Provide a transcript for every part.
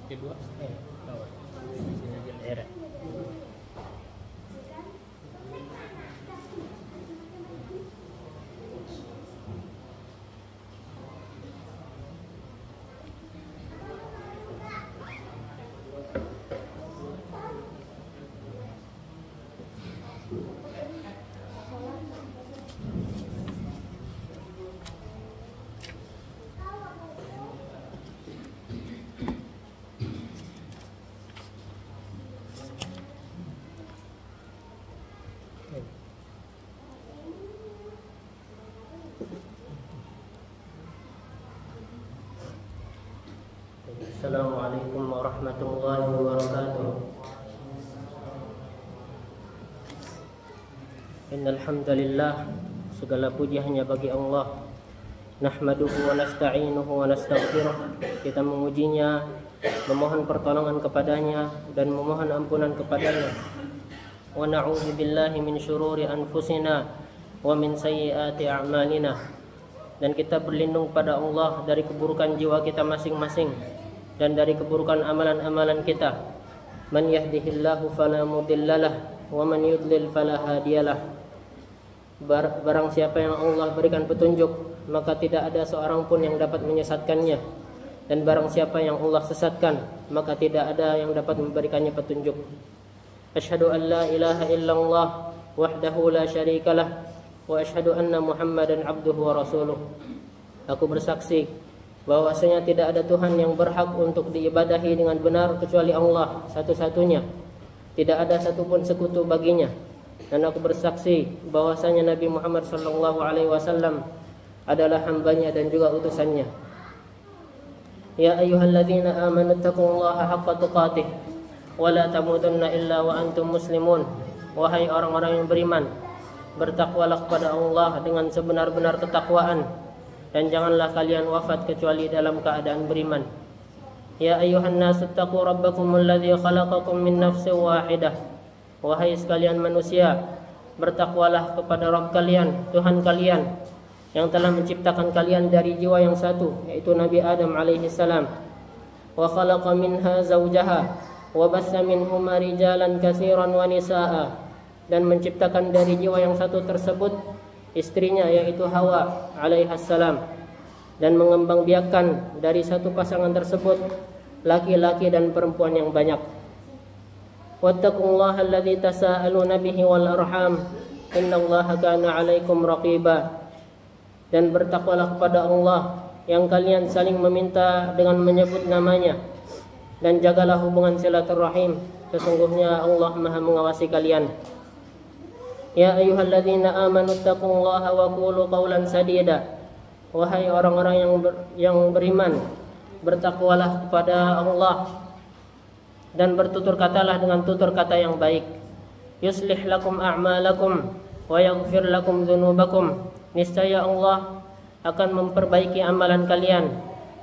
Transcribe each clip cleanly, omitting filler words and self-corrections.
kedua Assalamualaikum warahmatullahi wabarakatuh. Innal hamdalillah, segala puji hanya bagi Allah. Nahmaduhu wa nasta'inuhu wa nastaghfiruh. Kita memujinya, memohon pertolongan kepadanya dan memohon ampunan kepadanya. Wa na'udzu billahi min syururi anfusina wa min sayyiati a'malina. Dan kita berlindung pada Allah dari keburukan jiwa kita masing-masing dan dari keburukan amalan-amalan kita. Man yahdihillahu fala mudhillalah wa man yudlil fala hadiyalah. Barang siapa yang Allah berikan petunjuk, maka tidak ada seorang pun yang dapat menyesatkannya. Dan barang siapa yang Allah sesatkan, maka tidak ada yang dapat memberikannya petunjuk. Asyhadu an la ilaha illallah wahdahu la syarikalah wa asyhadu anna Muhammadan abduhu wa rasuluh. Aku bersaksi bahwasanya tidak ada Tuhan yang berhak untuk diibadahi dengan benar kecuali Allah satu-satunya. Tidak ada satupun sekutu baginya. Dan aku bersaksi bahwasanya Nabi Muhammad sallallahu alaihi wasallam adalah hambanya dan juga utusannya. Ya ayyuhalladzina amanu taqullaha haqqa tuqatih wa la tamutunna illa wa antum muslimun. Wahai orang-orang yang beriman, bertakwalah kepada Allah dengan sebenar-benar ketakwaan, dan janganlah kalian wafat kecuali dalam keadaan beriman. Ya ayyuhan nasu taqu rabbakumul ladzi khalaqakum min nafsin wahidah. Wahai sekalian manusia, bertakwalah kepada Rabb kalian, Tuhan kalian, yang telah menciptakan kalian dari jiwa yang satu, yaitu Nabi Adam alaihi salam. Wa khalaqa minha zawjaha wa bassa minhuma rijalan katsiran wa nisaa. Dan menciptakan dari jiwa yang satu tersebut istrinya, yaitu Hawa alaihissalam, dan mengembangbiakkan dari satu pasangan tersebut laki-laki dan perempuan yang banyak. Wattaqullaha alladzi tasaaluna bihi wal arham innallaha kana 'alaikum raqiba. Dan bertakwalah kepada Allah yang kalian saling meminta dengan menyebut namanya, dan jagalah hubungan silaturahim, sesungguhnya Allah Maha mengawasi kalian. Ya ayyuhalladzina amanu taqullaha wa qulu qawlan sadida. Wahai orang-orang yang beriman, bertakwalah kepada Allah dan bertutur katalah dengan tutur kata yang baik. Yuslih lakum a'malakum wa yaghfir lakum dzunubakum. Niscaya Allah akan memperbaiki amalan kalian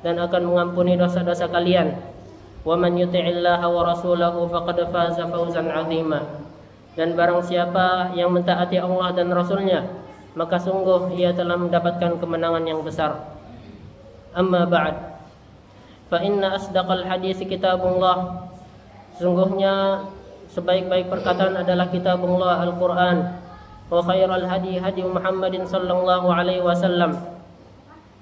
dan akan mengampuni dosa-dosa kalian. Wa man yuti'illaha wa rasulahu faqad faza fawzan 'azima. Dan barang siapa yang mentaati Allah dan Rasulnya, maka sungguh ia telah mendapatkan kemenangan yang besar. Amma ba'd, fa inna asdaqal hadis kitabullah. Sungguhnya sebaik-baik perkataan adalah kitabullah Al-Quran. Wa khairal hadi hadi Muhammadin sallallahu alaihi wasallam.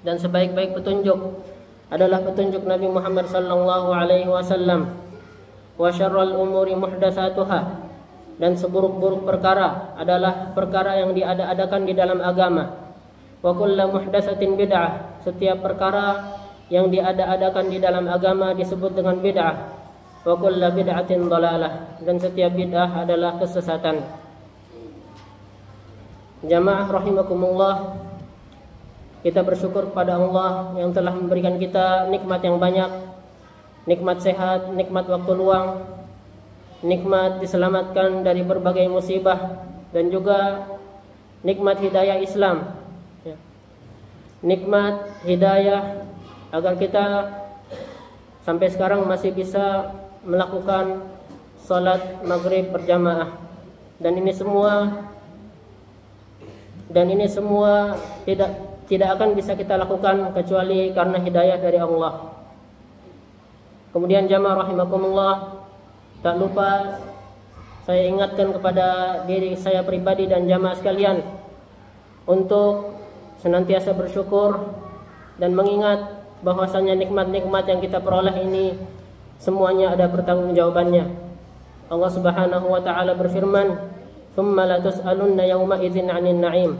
Dan sebaik-baik petunjuk adalah petunjuk Nabi Muhammad sallallahu alaihi wasallam. Wa syarrul umuri muhdatsatuha. Dan seburuk-buruk perkara adalah perkara yang diada-adakan di dalam agama. Wa kullu muhdatsatin bid'ah. Setiap perkara yang diada-adakan di dalam agama disebut dengan bid'ah. Wa kullu bid'atin dhalalah. Dan setiap bid'ah adalah kesesatan. Jamaah rahimakumullah, kita bersyukur pada Allah yang telah memberikan kita nikmat yang banyak. Nikmat sehat, nikmat waktu luang, nikmat diselamatkan dari berbagai musibah, dan juga nikmat hidayah Islam, nikmat hidayah agar kita sampai sekarang masih bisa melakukan salat maghrib berjamaah. Dan ini semua tidak akan bisa kita lakukan kecuali karena hidayah dari Allah. Kemudian jamaah rahimakumullah, tak lupa saya ingatkan kepada diri saya pribadi dan jamaah sekalian untuk senantiasa bersyukur dan mengingat bahwasanya nikmat-nikmat yang kita peroleh ini semuanya ada pertanggungjawabannya. Allah Subhanahu wa taala berfirman, "Tsumma la tus'alunna yawma idzin 'anil na'im."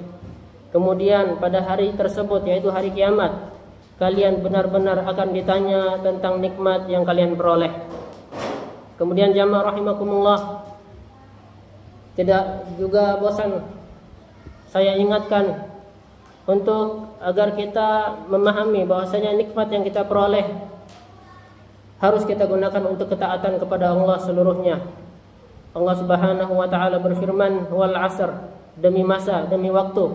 Kemudian pada hari tersebut, yaitu hari kiamat, kalian benar-benar akan ditanya tentang nikmat yang kalian peroleh. Kemudian jamaah rahimakumullah, tidak juga bosan saya ingatkan untuk agar kita memahami bahwasanya nikmat yang kita peroleh harus kita gunakan untuk ketaatan kepada Allah seluruhnya. Allah Subhanahu wa taala berfirman, "Wal 'asr," demi masa, demi waktu.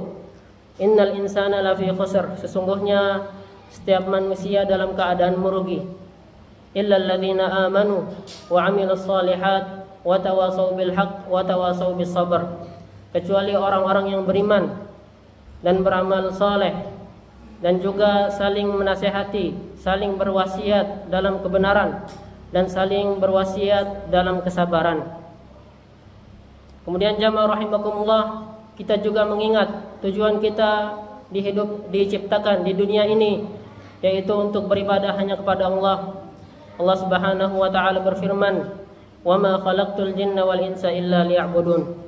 "Innal insana lafi khusr," sesungguhnya setiap manusia dalam keadaan merugi. "Illal ladzina amanu wa 'amilus shalihat wa tawassaw bil haqq wa tawassaw bis sabr." Kecuali orang-orang yang beriman dan beramal saleh dan juga saling menasihati, saling berwasiat dalam kebenaran dan saling berwasiat dalam kesabaran. Kemudian jamaah rahimakumullah, kita juga mengingat tujuan kita diciptakan di dunia ini, yaitu untuk beribadah hanya kepada Allah. Allah Subhanahu wa taala berfirman, "Wa ma khalaqtul jinna wal insa illa liya'budun."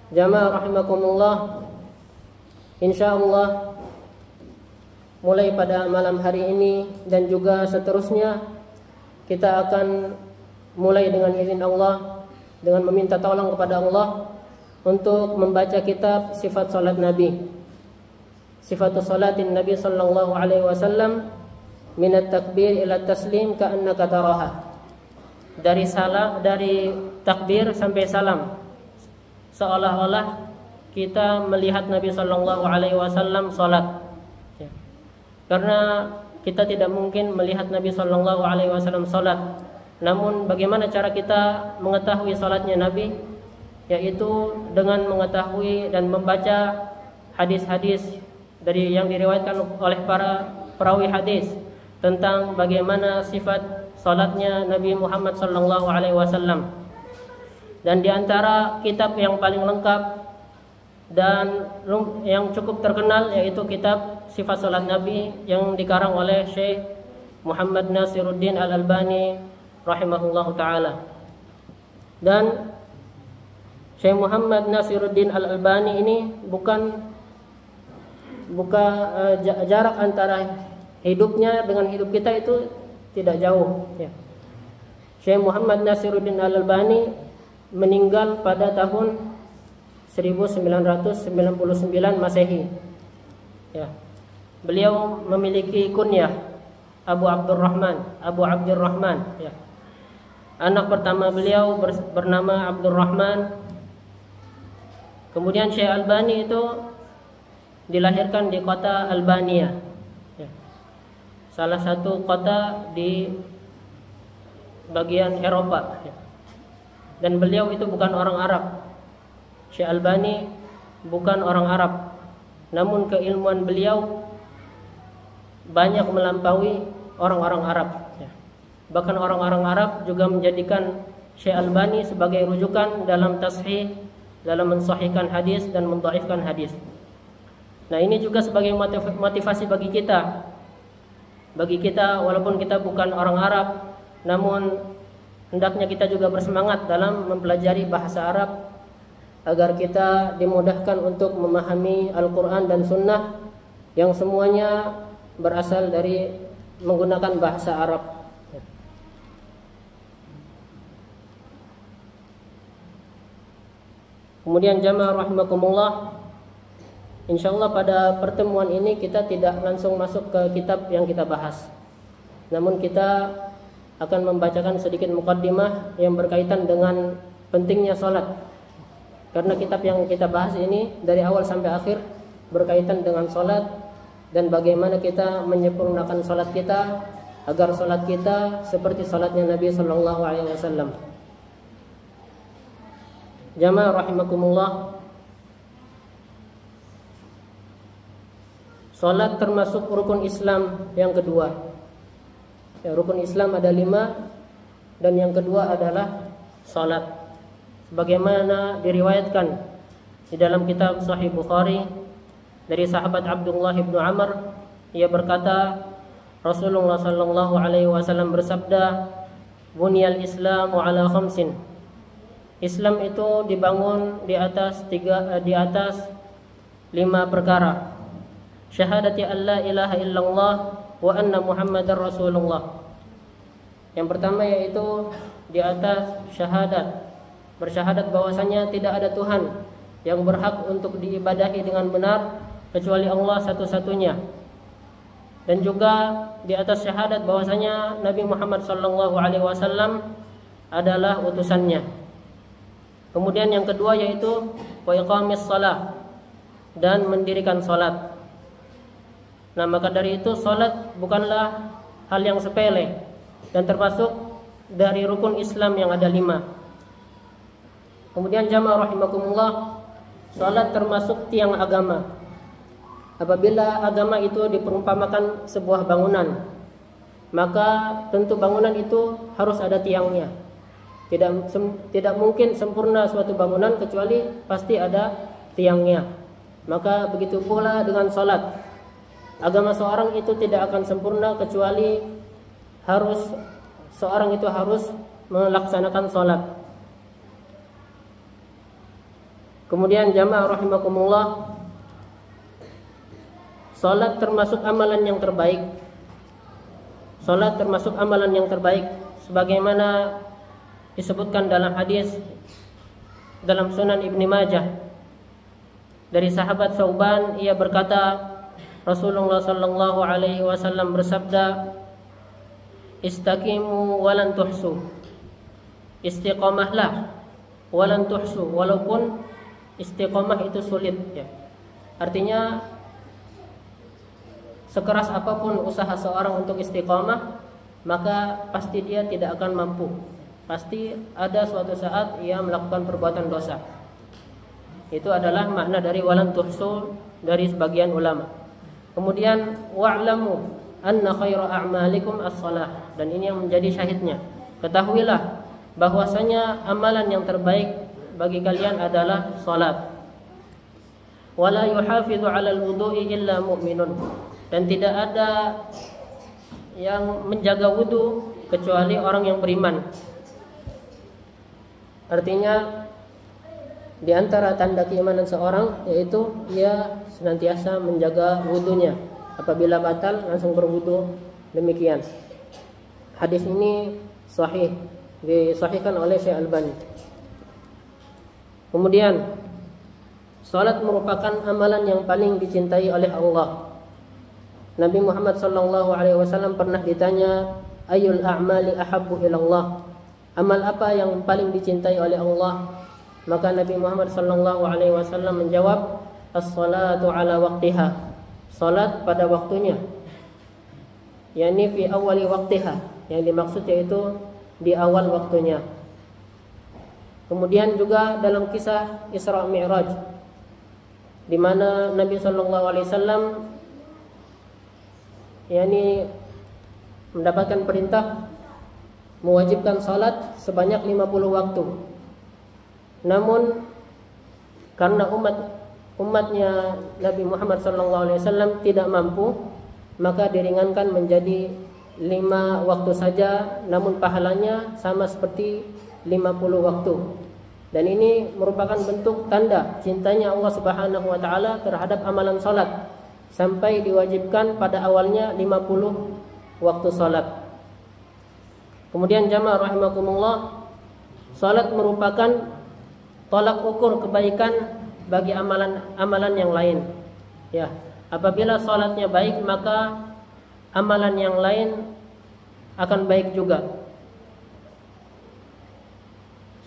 Jamaah rahimakumullah, insyaallah mulai pada malam hari ini dan juga seterusnya kita akan mulai dengan izin Allah, dengan meminta tolong kepada Allah untuk membaca kitab sifat salat Nabi. Sifatus salatin Nabi sallallahu alaihi wasallam minat takbir ila taslim ka'annaka taraha. Dari takbir sampai salam, seolah-olah kita melihat Nabi sallallahu alaihi wasallam salat. Ya. Karena kita tidak mungkin melihat Nabi sallallahu alaihi wasallam salat. Namun bagaimana cara kita mengetahui salatnya Nabi? Yaitu dengan mengetahui dan membaca hadis-hadis dari yang diriwayatkan oleh para perawi hadis tentang bagaimana sifat salatnya Nabi Muhammad sallallahu alaihi wasallam. Dan di antara kitab yang paling lengkap dan yang cukup terkenal yaitu kitab Sifat Salat Nabi yang dikarang oleh Syekh Muhammad Nasiruddin Al-Albani rahimahullahu taala. Dan Syekh Muhammad Nasiruddin Al-Albani ini jarak antara hidupnya dengan hidup kita itu tidak jauh, ya. Syekh Muhammad Nasiruddin Al-Albani meninggal pada tahun 1999 Masehi. Ya. Beliau memiliki kunyah Abu Abdurrahman, ya. Anak pertama beliau bernama Abdurrahman. Kemudian Syekh Albani itu dilahirkan di kota Albania, ya. Salah satu kota di bagian Eropa, ya. Dan beliau itu bukan orang Arab. Syekh Albani bukan orang Arab, namun keilmuan beliau banyak melampaui orang-orang Arab, ya. Bahkan orang-orang Arab juga menjadikan Syekh Albani sebagai rujukan dalam tashih, dalam mensahihkan hadis dan mendhaifkan hadis. Nah, ini juga sebagai motivasi bagi kita. Bagi kita walaupun kita bukan orang Arab, namun hendaknya kita juga bersemangat dalam mempelajari bahasa Arab agar kita dimudahkan untuk memahami Al-Quran dan Sunnah yang semuanya berasal dari menggunakan bahasa Arab. Kemudian jamaah rahimakumullah, insyaallah pada pertemuan ini kita tidak langsung masuk ke kitab yang kita bahas. Namun kita akan membacakan sedikit muqaddimah yang berkaitan dengan pentingnya salat. Karena kitab yang kita bahas ini dari awal sampai akhir berkaitan dengan salat dan bagaimana kita menyempurnakan salat kita agar salat kita seperti salatnya Nabi sallallahu alaihi wasallam. Jamaah rahimakumullah, salat termasuk rukun Islam yang kedua. Ya, rukun Islam ada 5, dan yang kedua adalah salat. Sebagaimana diriwayatkan di dalam kitab Sahih Bukhari dari sahabat Abdullah bin Amr, ia berkata, Rasulullah sallallahu alaihi wasallam bersabda, "Bunyal Islamu ala khamsin." Islam itu dibangun di atas 5 perkara. Syahadati an la ilaha illallah wa anna Muhammadar Rasulullah. Yang pertama yaitu di atas syahadat, bersyahadat bahwasanya tidak ada Tuhan yang berhak untuk diibadahi dengan benar kecuali Allah satu-satunya. Dan juga di atas syahadat bahwasanya Nabi Muhammad sallallahu alaihi wasallam adalah utusannya. Kemudian yang kedua yaitu wa iqamis shalah, dan mendirikan salat. Nah, maka dari itu salat bukanlah hal yang sepele dan termasuk dari rukun Islam yang ada 5. Kemudian jamaah rahimakumullah, salat termasuk tiang agama. Apabila agama itu diperumpamakan sebuah bangunan, maka tentu bangunan itu harus ada tiangnya. Tidak mungkin sempurna suatu bangunan kecuali pasti ada tiangnya. Maka begitu pula dengan salat. Agama seorang itu tidak akan sempurna kecuali seorang itu harus melaksanakan salat. Kemudian jamaah rahimakumullah, salat termasuk amalan yang terbaik. Salat termasuk amalan yang terbaik sebagaimana disebutkan dalam hadis dalam Sunan Ibnu Majah dari sahabat Sauban, ia berkata, Rasulullah sallallahu alaihi wasallam bersabda, "Istaqimu walan tuhsu." Istiqamahlah walan tuhsu, walaupun istiqamah itu sulit ya. Artinya sekeras apapun usaha seorang untuk istiqamah, maka pasti dia tidak akan mampu. Pasti ada suatu saat ia melakukan perbuatan dosa. Itu adalah makna dari walan tuhsu dari sebagian ulama. Kemudian wa'lamu anna khaira a'malikum as-shalah, dan ini yang menjadi syahidnya. Ketahuilah bahwasanya amalan yang terbaik bagi kalian adalah salat. Wala yuhafizu 'alal wudu'i illa mu'minun, dan tidak ada yang menjaga wudu kecuali orang yang beriman. Artinya di antara tanda keimanan seorang yaitu ia senantiasa menjaga wudunya. Apabila batal langsung berwudu, demikian. Hadis ini sahih, disahihkan oleh Syekh Albani. Kemudian salat merupakan amalan yang paling dicintai oleh Allah. Nabi Muhammad sallallahu alaihi wasallam pernah ditanya, "Ayyul a'mali ahabbu ila Allah?" Amal apa yang paling dicintai oleh Allah? Maka Nabi Muhammad sallallahu alaihi wasallam menjawab, "As-salatu ala waqtiha." Salat pada waktunya. Yani fi awali waqtiha. Yang dimaksud yaitu di awal waktunya. Kemudian juga dalam kisah Isra Mi'raj, di mana Nabi sallallahu alaihi wasallam yani mendapatkan perintah mewajibkan salat sebanyak 50 waktu. Namun karena umatnya Nabi Muhammad SAW tidak mampu, maka diringankan menjadi 5 waktu saja, namun pahalanya sama seperti 50 waktu. Dan ini merupakan bentuk tanda cintanya Allah Subhanahu wa taala terhadap amalan salat, sampai diwajibkan pada awalnya 50 waktu salat. Kemudian jamaah rahimakumullah, salat merupakan tolak ukur kebaikan bagi amalan yang lain. Ya, apabila salatnya baik, maka amalan yang lain akan baik juga.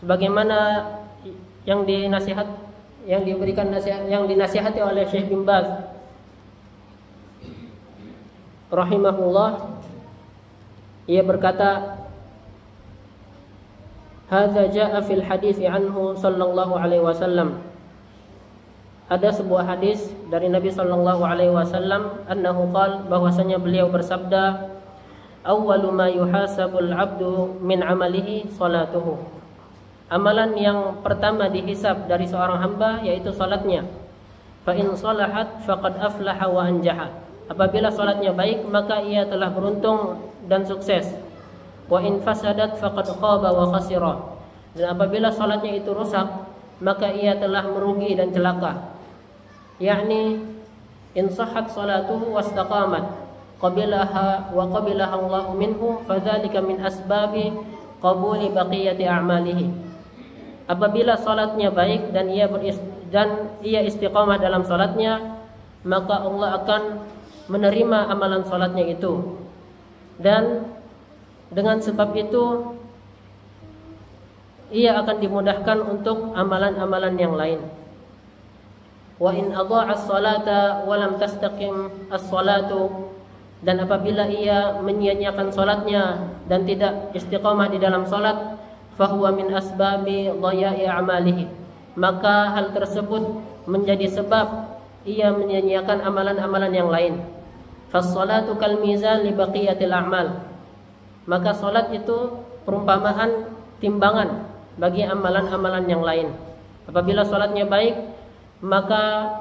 Sebagaimana yang dinasihati oleh Syekh bin Baz rahimahullah, ia berkata, "Hadza jaa'a fil hadits anhu sallallahu alaihi wasallam." Ada sebuah hadis dari Nabi sallallahu alaihi wasallam, annahu qala, bahwasanya beliau bersabda, awwalu ma yuhasabul 'abdu min 'amalihi salatuhu. Amalan yang pertama dihisab dari seorang hamba yaitu salatnya. Fa in salahat faqad aflaha wa anjaha. Apabila salatnya baik maka ia telah beruntung dan sukses. Wa in fasadat faqad khaba wa khasira. Dan apabila salatnya itu rusak maka ia telah merugi dan celaka. Yakni in sahhat salatuhu wastaqamat qabilaha wa qabilaha Allah minhu fadzalika min asbabi qabuli baqiyati a'malihi. Apabila salatnya baik dan ia istiqamah dalam salatnya, maka Allah akan menerima amalan salatnya itu. Dan dengan sebab itu ia akan dimudahkan untuk amalan-amalan yang lain. Wa in adha'a as-salata wa lam tastaqim as-salatu, dan apabila ia menyia-nyiakan salatnya dan tidak istiqamah di dalam salat, fahuwa min asbabi dhaya'i a'malihi, maka hal tersebut menjadi sebab ia menyia-nyiakan amalan-amalan yang lain. Fas-salatu kal mizan li baqiyatil a'mal, maka salat itu perumpamaan timbangan bagi amalan-amalan yang lain. Apabila salatnya baik, maka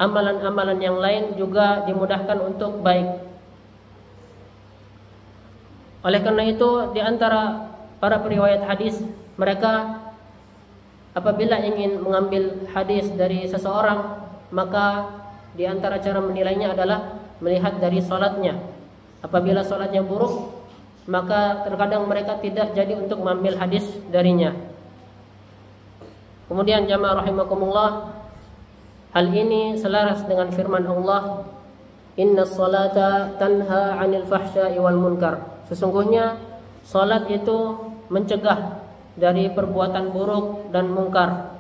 amalan-amalan yang lain juga dimudahkan untuk baik. Oleh karena itu, di antara para periwayat hadis, mereka apabila ingin mengambil hadis dari seseorang, maka di antara cara menilainya adalah melihat dari salatnya. Apabila salatnya buruk, maka terkadang mereka tidak jadi untuk mengambil hadis darinya. Kemudian jamaah rahimakumullah, hal ini selaras dengan firman Allah, innas salata tanha 'anil fahsya'i wal munkar. Sesungguhnya salat itu mencegah dari perbuatan buruk dan mungkar.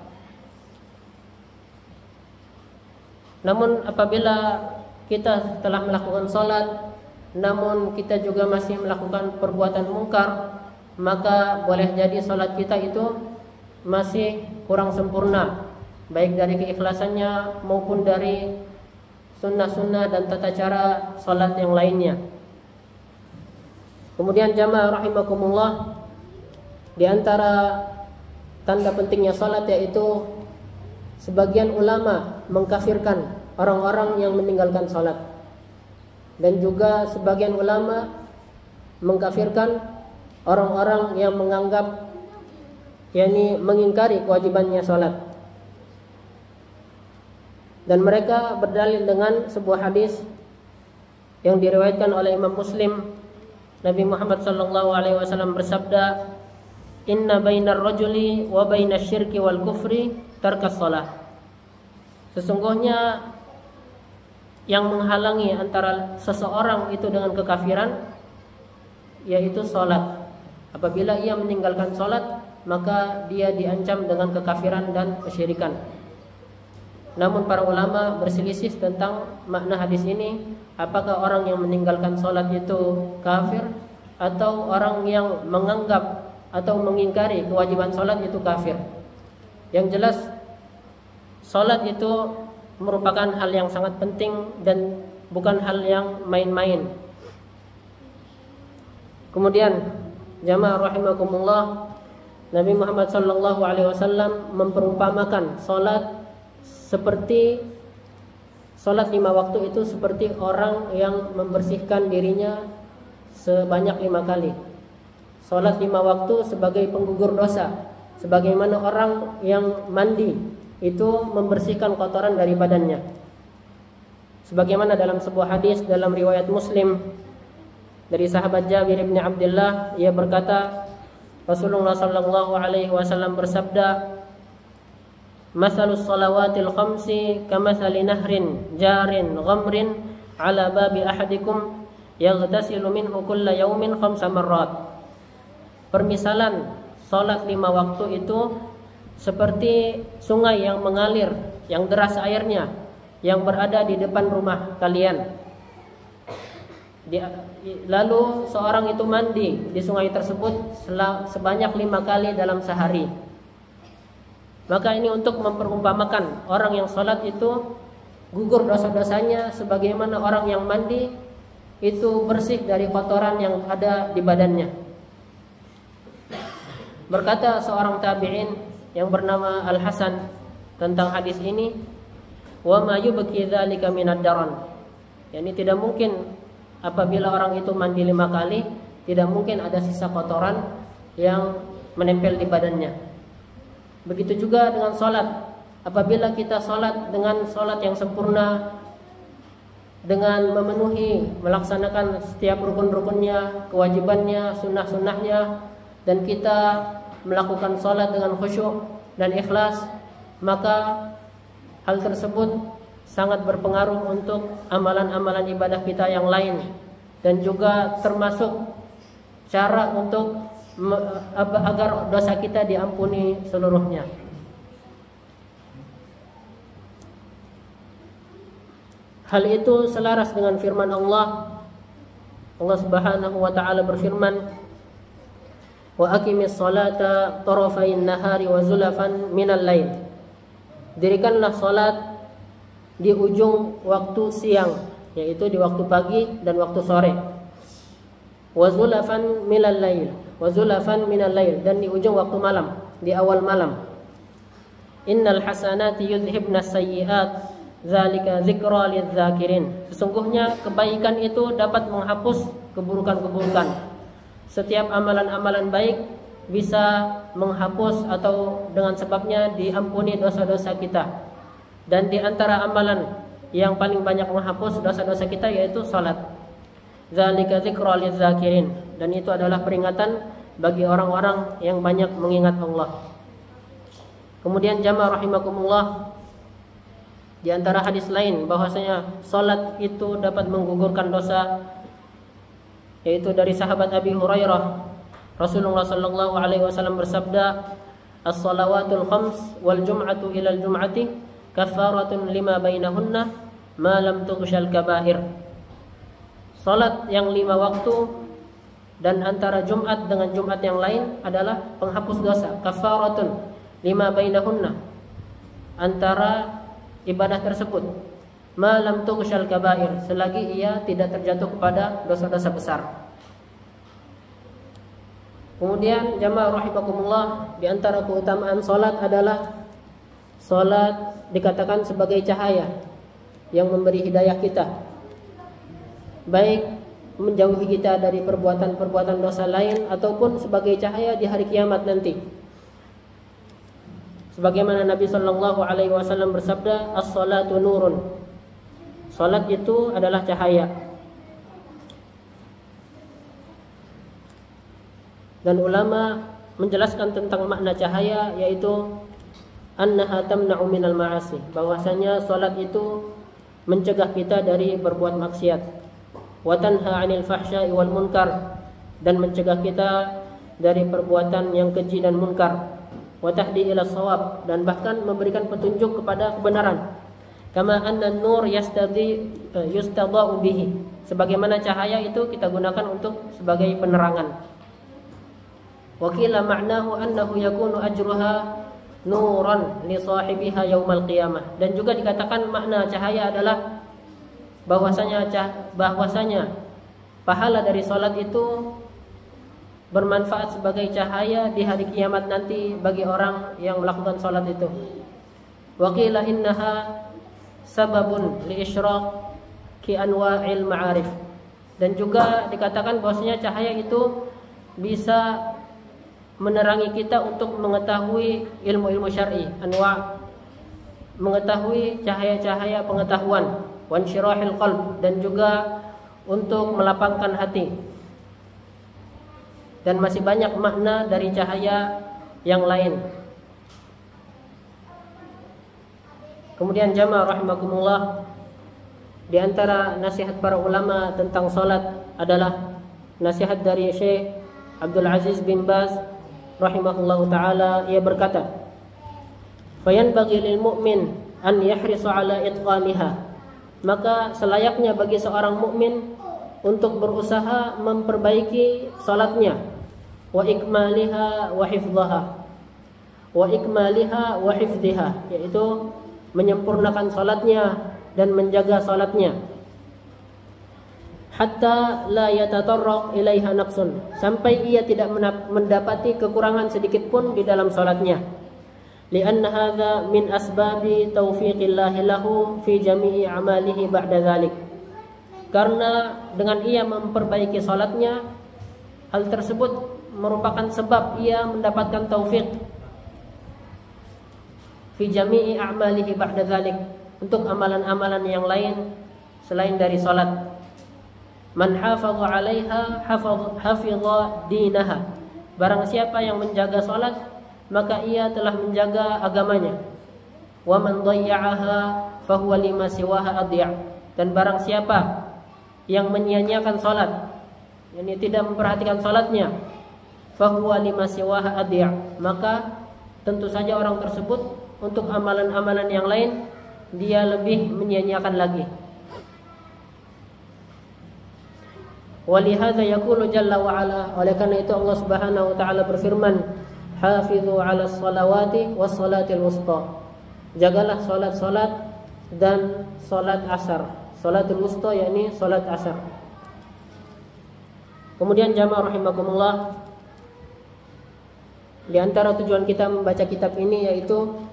Namun apabila kita telah melakukan salat namun kita juga masih melakukan perbuatan mungkar, maka boleh jadi salat kita itu masih kurang sempurna, baik dari keikhlasannya maupun dari sunnah-sunnah dan tata cara salat yang lainnya. Kemudian jamaah rahimakumullah, di antara tanda pentingnya salat yaitu sebagian ulama mengkafirkan orang-orang yang meninggalkan salat, dan juga sebagian ulama mengkafirkan orang-orang yang menganggap, yakni mengingkari kewajibannya salat. Dan mereka berdalil dengan sebuah hadis yang diriwayatkan oleh Imam Muslim. Nabi Muhammad sallallahu alaihi wasallam bersabda, "Inna bainar rajuli wa bainasy syirki wal kufri tarkas shalah." Sesungguhnya yang menghalangi antara seseorang itu dengan kekafiran yaitu salat. Apabila ia meninggalkan salat, maka dia diancam dengan kekafiran dan kesyirikan. Namun para ulama berselisih tentang makna hadis ini, apakah orang yang meninggalkan salat itu kafir atau orang yang menganggap atau mengingkari kewajiban salat itu kafir. Yang jelas salat itu merupakan hal yang sangat penting dan bukan hal yang main-main. Kemudian jamaah rahimakumullah, Nabi Muhammad sallallahu alaihi wasallam memperumpamakan salat seperti salat 5 waktu itu seperti orang yang membersihkan dirinya sebanyak 5 kali. Salat 5 waktu sebagai penggugur dosa, sebagaimana orang yang mandi itu membersihkan kotoran dari badannya. Sebagaimana dalam sebuah hadis dalam riwayat Muslim dari sahabat Jabir bin Abdullah, ia berkata, Rasulullah sallallahu alaihi wasallam bersabda, "Matsalus salawatil khamsi kamatsali nahrin jarin ghamrin ala babi ahadikum yaghtasilu minhu kulla yaumin 5 marrat." Permisalan salat 5 waktu itu seperti sungai yang mengalir, yang deras airnya, yang berada di depan rumah kalian. Lalu seorang itu mandi di sungai tersebut sebanyak 5 kali dalam sehari. Maka ini untuk memperumpamakan orang yang salat itu gugur dosa-dosanya sebagaimana orang yang mandi itu bersih dari kotoran yang ada di badannya. Berkata seorang tabi'in yang bernama Al-Hasan tentang hadis ini, wa ma yubki dzalika minad daran. Yani tidak mungkin apabila orang itu mandi 5 kali, tidak mungkin ada sisa kotoran yang menempel di badannya. Begitu juga dengan salat. Apabila kita salat dengan salat yang sempurna, dengan memenuhi, melaksanakan setiap rukun-rukunnya, kewajibannya, sunnah-sunnahnya, dan kita melakukan salat dengan khusyuk dan ikhlas, maka hal tersebut sangat berpengaruh untuk amalan-amalan ibadah kita yang lain, dan juga termasuk cara untuk agar dosa kita diampuni seluruhnya. Hal itu selaras dengan firman Allah. Allah Subhanahu wa taala berfirman, "Wa aqimis salata tarafayn nahari wa zulafan minal lail." Dirikanlah salat di ujung waktu siang, yaitu di waktu pagi dan waktu sore. Wa zulafan minal lail, wa zulafan minal lail, dan di ujung waktu malam, di awal malam. Innal hasanati yudhibnas sayyi'at dzalika dzikra lidzakirin. Sesungguhnya kebaikan itu dapat menghapus keburukan-keburukan. Setiap amalan-amalan baik bisa menghapus atau dengan sebabnya diampuni dosa-dosa kita. Dan di antara amalan yang paling banyak menghapus dosa-dosa kita yaitu salat. Dzalika dzikra lidzakirin, dan itu adalah peringatan bagi orang-orang yang banyak mengingat Allah. Kemudian jamaah rahimakumullah, di antara hadis lain bahwasanya salat itu dapat menggugurkan dosa, yaitu dari sahabat Abi Hurairah, Rasulullah sallallahu alaihi wasallam bersabda, "As-salawatul khams wal jum'atu ilal jum'ati kafaratun lima bainahunna ma lam tughshal kaba'ir." Salat yang 5 waktu dan antara Jumat dengan Jumat yang lain adalah penghapus dosa, kafaratun lima bainahunna, antara ibadah tersebut, malam tughshal kabair, selagi ia tidak terjatuh kepada dosa-dosa besar. Kemudian jamaah rahimakumullah, di antara keutamaan salat adalah salat dikatakan sebagai cahaya yang memberi hidayah kita, baik menjauhi kita dari perbuatan-perbuatan dosa lain ataupun sebagai cahaya di hari kiamat nanti. Sebagaimana Nabi sallallahu alaihi wasallam bersabda, "As-salatu nurun." Salat itu adalah cahaya. Dan ulama menjelaskan tentang makna cahaya, yaitu annaha tamna'u minal ma'asi, bahwasanya salat itu mencegah kita dari berbuat maksiat. Wa tanha 'anil fahsya'i wal munkar, dan mencegah kita dari perbuatan yang keji dan munkar. Wa tahdi ila shawab, dan bahkan memberikan petunjuk kepada kebenaran. Kama anna an-nur yustada'u bihi, sebagaimana cahaya itu kita gunakan untuk sebagai penerangan. Wa qila ma'nahu annahu yakunu ajruha nuran li sahibiha yaumal qiyamah, dan juga dikatakan makna cahaya adalah bahwasanya pahala dari salat itu bermanfaat sebagai cahaya di hari kiamat nanti bagi orang yang melakukan salat itu. Wa qila innaha sababun li isyraqi anwa'il ma'arif, dan juga dikatakan bahwasanya cahaya itu bisa menerangi kita untuk mengetahui ilmu-ilmu syar'i, mengetahui cahaya-cahaya pengetahuan, wan syirahil qalb, dan juga untuk melapangkan hati. Dan masih banyak makna dari cahaya yang lain. Kemudian jamaah rahimakumullah, di antara nasihat para ulama tentang salat adalah nasihat dari Syekh Abdul Aziz bin Baz rahimahullahu taala. Ia berkata, "Fayanbaghi lil mu'min an yahrisa ala itqaniha." Maka selayaknya bagi seorang mukmin untuk berusaha memperbaiki salatnya, wa ikmaliha wa hifdhaha, yaitu menyempurnakan salatnya dan menjaga salatnya. hatta la yatatarraq ilaiha naqsun, sampai ia tidak mendapati kekurangan sedikit pun di dalam salatnya. Lianna hadza min asbabi taufiqillah lahu fi jami'i amalihi ba'da dzalik. Karena dengan ia memperbaiki salatnya, hal tersebut merupakan sebab ia mendapatkan taufik fi jami'i a'malihi ba'da dzalik, untuk amalan-amalan yang lain selain dari salat. Man hafadha 'alaiha hafidha dinaha. Barang siapa yang menjaga salat, maka ia telah menjaga agamanya. Wa man dhayya'aha fahuwa lima siwaha adya'. Dan barang siapa yang menyia-nyiakan salat, yakni tidak memperhatikan salatnya, fahuwa lima siwaha adya', maka tentu saja orang tersebut untuk amalan-amalan yang lain dia lebih menyia-nyiakan lagi. Walihadza yaqulu jalla wa ala, oleh karena itu Allah Subhanahu wa taala berfirman, hafizu 'alas salawati was salatil wusta. Jagalah salat-salat dan salat asar. Salatul wusta yakni salat asar. Kemudian jamaah rahimakumullah, di antara tujuan kita membaca kitab ini yaitu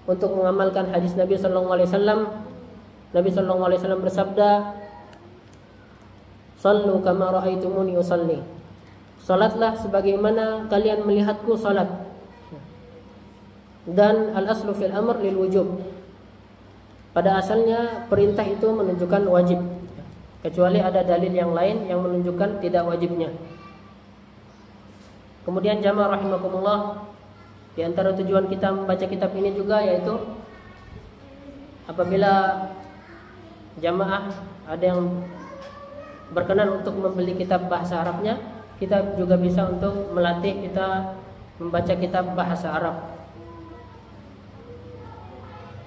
untuk mengamalkan hadis Nabi sallallahu alaihi wasallam. Nabi sallallahu alaihi wasallam bersabda, "Shallu kama ra'aitumuni usalli." Salatlah sebagaimana kalian melihatku salat. Dan al-aslu fil amr lil wujub. Pada asalnya perintah itu menunjukkan wajib, kecuali ada dalil yang lain yang menunjukkan tidak wajibnya. Kemudian jamaah rahimakumullah, di antara tujuan kita membaca kitab ini juga yaitu apabila jamaah ada yang berkenan untuk membeli kitab bahasa Arabnya, kita juga bisa untuk melatih kita membaca kitab bahasa Arab.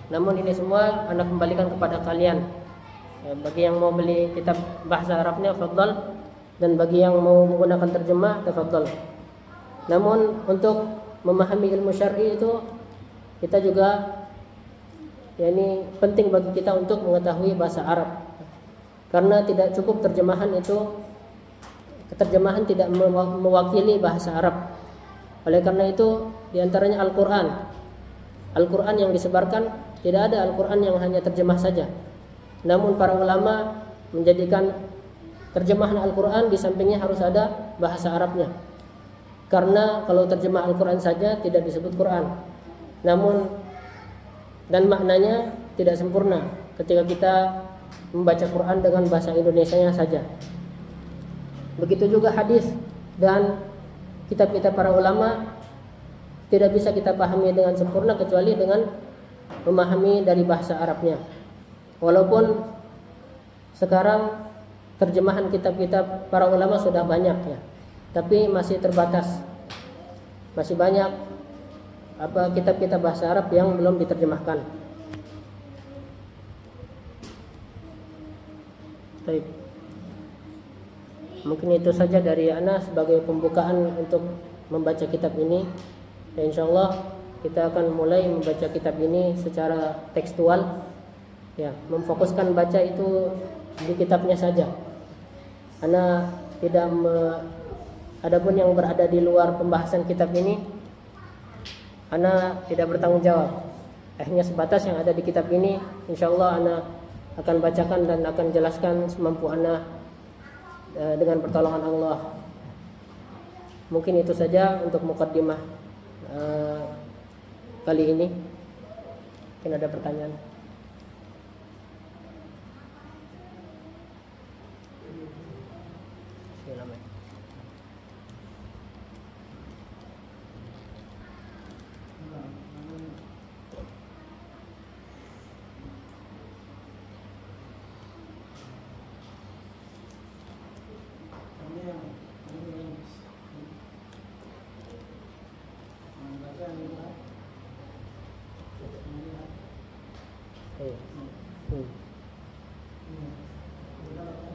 Namun ini semua Anda kembalikan kepada kalian. Bagi yang mau beli kitab bahasa Arabnya, fadhal, dan bagi yang mau menggunakan terjemah, tafadhal. Namun untuk memahami ilmu syar'i itu kita juga ini penting bagi kita untuk mengetahui bahasa Arab. Karena tidak cukup terjemahan itu, terjemahan tidak mewakili bahasa Arab. Oleh karena itu diantaranya Al-Quran. Al-Quran yang disebarkan, tidak ada Al-Quran yang hanya terjemah saja. Namun para ulama menjadikan terjemahan Al-Quran di sampingnya harus ada bahasa Arabnya. Karena kalau terjemah Al-Quran saja tidak disebut Quran. Namun dan maknanya tidak sempurna ketika kita membaca Quran dengan bahasa Indonesianya saja. Begitu juga hadis dan kitab-kitab para ulama tidak bisa kita pahami dengan sempurna kecuali dengan memahami dari bahasa Arabnya. Walaupun sekarang terjemahan kitab-kitab para ulama sudah banyak ya, tapi masih terbatas. Masih banyak kitab-kitab bahasa Arab yang belum diterjemahkan. Baik. Mungkin itu saja dari ana sebagai pembukaan untuk membaca kitab ini. Ya, insyaallah kita akan mulai membaca kitab ini secara tekstual. Ya, memfokuskan baca itu di kitabnya saja. Ana tidak adapun yang berada di luar pembahasan kitab ini, ana tidak bertanggung jawab. Hanya sebatas yang ada di kitab ini, insyaallah ana akan bacakan dan akan jelaskan semampu ana dengan pertolongan Allah. Mungkin itu saja untuk mukaddimah kali ini. Mungkin ada pertanyaan. Silakan.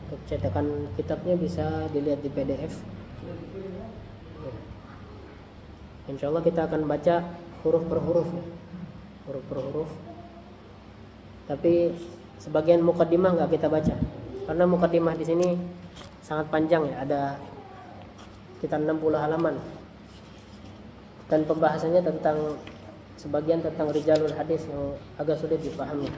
Untuk cetakan kitabnya bisa dilihat di PDF. Insya Allah kita akan baca huruf per huruf, huruf per huruf. Tapi sebagian mukaddimah nggak kita baca. Karena mukadimah di sini sangat panjang ya, ada sekitar 60 halaman. Dan pembahasannya tentang sebagian tentang rijalul hadis yang agak sulit dipahami.